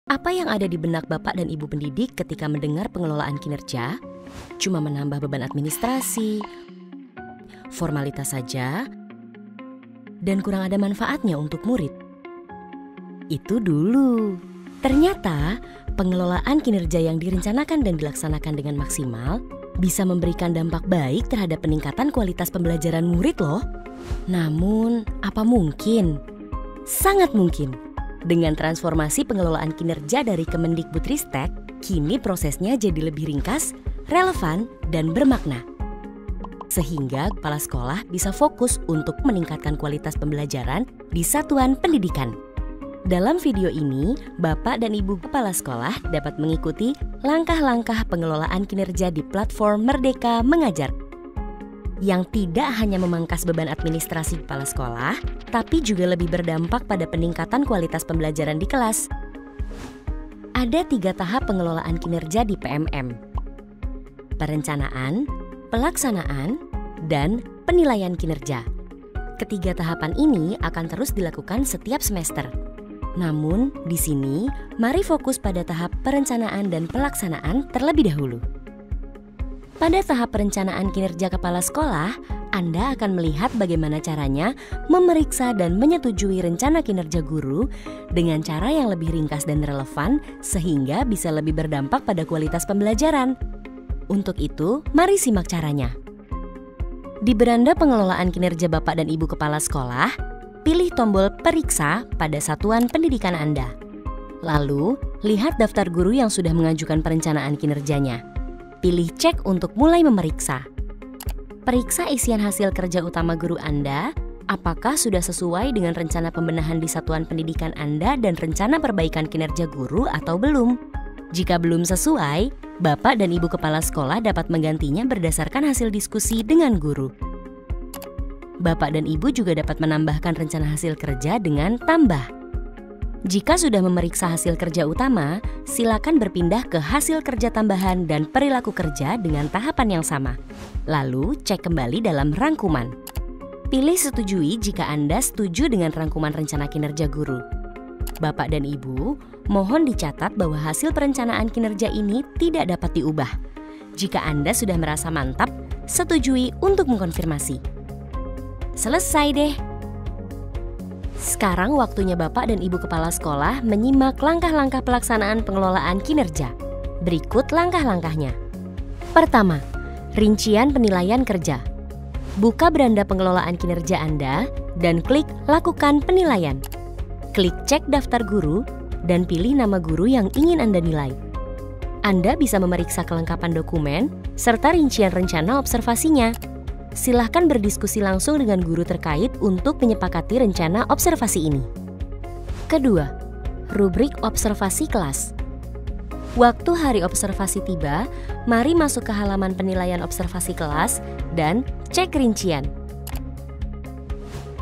Apa yang ada di benak Bapak dan Ibu pendidik ketika mendengar pengelolaan kinerja? Cuma menambah beban administrasi, formalitas saja, dan kurang ada manfaatnya untuk murid. Itu dulu. Ternyata pengelolaan kinerja yang direncanakan dan dilaksanakan dengan maksimal bisa memberikan dampak baik terhadap peningkatan kualitas pembelajaran murid loh. Namun, apa mungkin? Sangat mungkin. Dengan transformasi pengelolaan kinerja dari Kemendikbudristek, kini prosesnya jadi lebih ringkas, relevan, dan bermakna. Sehingga kepala sekolah bisa fokus untuk meningkatkan kualitas pembelajaran di satuan pendidikan. Dalam video ini, Bapak dan Ibu kepala sekolah dapat mengikuti langkah-langkah pengelolaan kinerja di platform Merdeka Mengajar, yang tidak hanya memangkas beban administrasi kepala sekolah, tapi juga lebih berdampak pada peningkatan kualitas pembelajaran di kelas. Ada 3 tahap pengelolaan kinerja di PMM: perencanaan, pelaksanaan, dan penilaian kinerja. Ketiga tahapan ini akan terus dilakukan setiap semester. Namun, di sini, mari fokus pada tahap perencanaan dan pelaksanaan terlebih dahulu. Pada tahap perencanaan kinerja kepala sekolah, Anda akan melihat bagaimana caranya memeriksa dan menyetujui rencana kinerja guru dengan cara yang lebih ringkas dan relevan sehingga bisa lebih berdampak pada kualitas pembelajaran. Untuk itu, mari simak caranya. Di beranda pengelolaan kinerja Bapak dan Ibu kepala sekolah, pilih tombol periksa pada satuan pendidikan Anda. Lalu, lihat daftar guru yang sudah mengajukan perencanaan kinerjanya. Pilih cek untuk mulai memeriksa. Periksa isian hasil kerja utama guru Anda, apakah sudah sesuai dengan rencana pembenahan di satuan pendidikan Anda dan rencana perbaikan kinerja guru atau belum. Jika belum sesuai, Bapak dan Ibu kepala sekolah dapat menggantinya berdasarkan hasil diskusi dengan guru. Bapak dan Ibu juga dapat menambahkan rencana hasil kerja dengan tambah. Jika sudah memeriksa hasil kerja utama, silakan berpindah ke hasil kerja tambahan dan perilaku kerja dengan tahapan yang sama. Lalu cek kembali dalam rangkuman. Pilih setujui jika Anda setuju dengan rangkuman rencana kinerja guru. Bapak dan Ibu, mohon dicatat bahwa hasil perencanaan kinerja ini tidak dapat diubah. Jika Anda sudah merasa mantap, setujui untuk mengkonfirmasi. Selesai deh. Sekarang waktunya Bapak dan Ibu kepala sekolah menyimak langkah-langkah pelaksanaan pengelolaan kinerja. Berikut langkah-langkahnya. Pertama, rincian penilaian kerja. Buka beranda pengelolaan kinerja Anda dan klik Lakukan Penilaian. Klik cek daftar guru dan pilih nama guru yang ingin Anda nilai. Anda bisa memeriksa kelengkapan dokumen serta rincian rencana observasinya. Silahkan berdiskusi langsung dengan guru terkait untuk menyepakati rencana observasi ini. Kedua, rubrik observasi kelas. Waktu hari observasi tiba, mari masuk ke halaman penilaian observasi kelas dan cek rincian.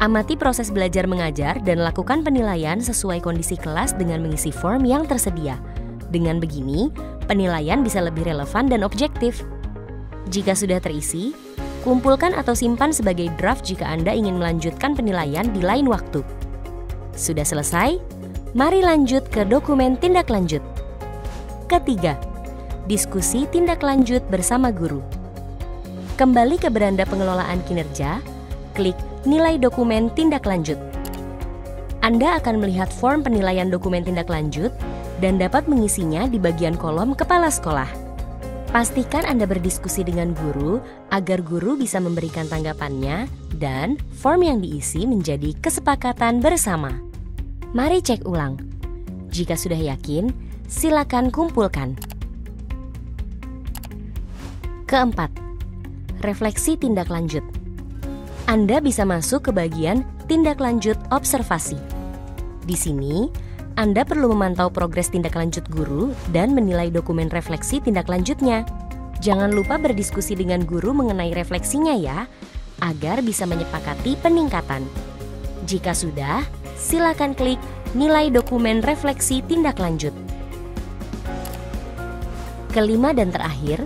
Amati proses belajar mengajar dan lakukan penilaian sesuai kondisi kelas dengan mengisi form yang tersedia. Dengan begini, penilaian bisa lebih relevan dan objektif. Jika sudah terisi, kumpulkan atau simpan sebagai draft jika Anda ingin melanjutkan penilaian di lain waktu. Sudah selesai? Mari lanjut ke dokumen tindak lanjut. Ketiga, diskusi tindak lanjut bersama guru. Kembali ke beranda pengelolaan kinerja, klik nilai dokumen tindak lanjut. Anda akan melihat form penilaian dokumen tindak lanjut dan dapat mengisinya di bagian kolom kepala sekolah. Pastikan Anda berdiskusi dengan guru agar guru bisa memberikan tanggapannya dan form yang diisi menjadi kesepakatan bersama. Mari cek ulang. Jika sudah yakin, silakan kumpulkan. Keempat, refleksi tindak lanjut. Anda bisa masuk ke bagian tindak lanjut observasi. Di sini, Anda perlu memantau progres tindak lanjut guru dan menilai dokumen refleksi tindak lanjutnya. Jangan lupa berdiskusi dengan guru mengenai refleksinya ya, agar bisa menyepakati peningkatan. Jika sudah, silakan klik nilai dokumen refleksi tindak lanjut. Kelima dan terakhir,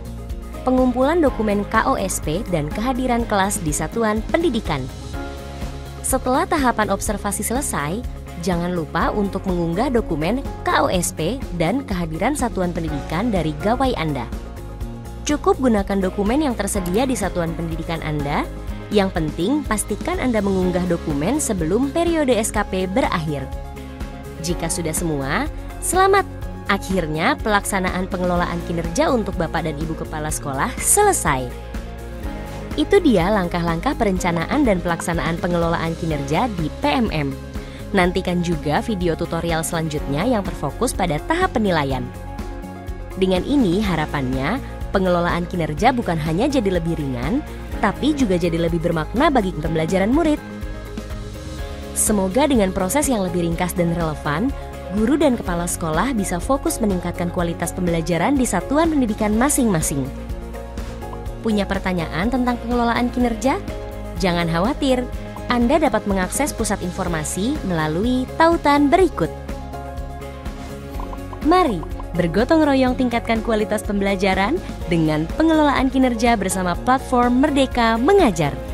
pengumpulan dokumen KOSP dan kehadiran kelas di satuan pendidikan. Setelah tahapan observasi selesai, Jangan lupa untuk mengunggah dokumen KOSP dan kehadiran satuan pendidikan dari gawai Anda. Cukup gunakan dokumen yang tersedia di satuan pendidikan Anda. Yang penting, pastikan Anda mengunggah dokumen sebelum periode SKP berakhir. Jika sudah semua, selamat! Akhirnya pelaksanaan pengelolaan kinerja untuk Bapak dan Ibu Kepala Sekolah selesai. Itu dia langkah-langkah perencanaan dan pelaksanaan pengelolaan kinerja di PMM. Nantikan juga video tutorial selanjutnya yang terfokus pada tahap penilaian. Dengan ini harapannya pengelolaan kinerja bukan hanya jadi lebih ringan, tapi juga jadi lebih bermakna bagi pembelajaran murid. Semoga dengan proses yang lebih ringkas dan relevan, guru dan kepala sekolah bisa fokus meningkatkan kualitas pembelajaran di satuan pendidikan masing-masing. Punya pertanyaan tentang pengelolaan kinerja? Jangan khawatir, Anda dapat mengakses pusat informasi melalui tautan berikut. Mari bergotong royong tingkatkan kualitas pembelajaran dengan pengelolaan kinerja bersama platform Merdeka Mengajar.